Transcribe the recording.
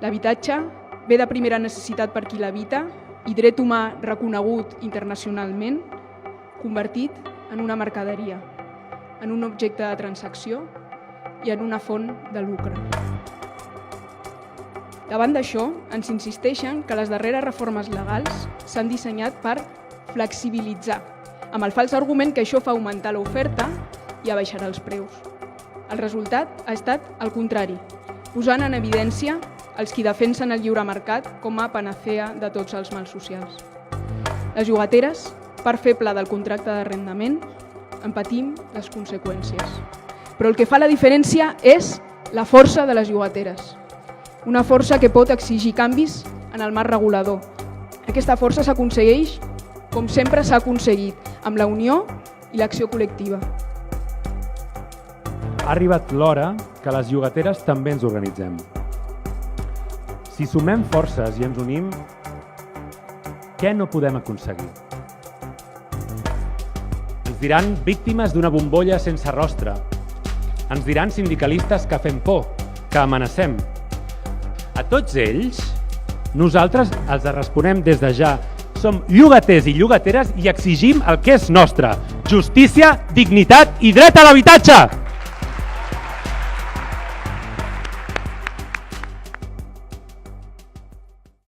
L'habitatge ve de primera necessitat per qui l'habita i dret humà reconegut internacionalment, convertit en una mercaderia, en un objecte de transacció i en una font de lucre. Davant d'això, ens insisteixen que les darreres reformes legals s'han dissenyat per flexibilitzar, amb el fals argument que això fa augmentar l'oferta i abaixarà els preus. El resultat ha estat el contrari, posant en evidència els qui defensen el lliure mercat com a panacea de tots els mals socials. Les llogateres, part feble del contracte d'arrendament, en patim les conseqüències. Però el que fa la diferència és la força de les llogateres. Una força que pot exigir canvis en el marc regulador. Aquesta força s'aconsegueix, com sempre s'ha aconseguit, amb la unió i l'acció col·lectiva. Ha arribat l'hora que les llogateres també ens organitzem. Si sumem forces i ens unim, què no podem aconseguir? Ens diran víctimes d'una bombolla sense rostre. Ens diran sindicalistes que fem por, que amenacem. A tots ells, nosaltres els responem des de ja. Som llogaters i llogateres i exigim el que és nostre: justícia, dignitat i dret a l'habitatge!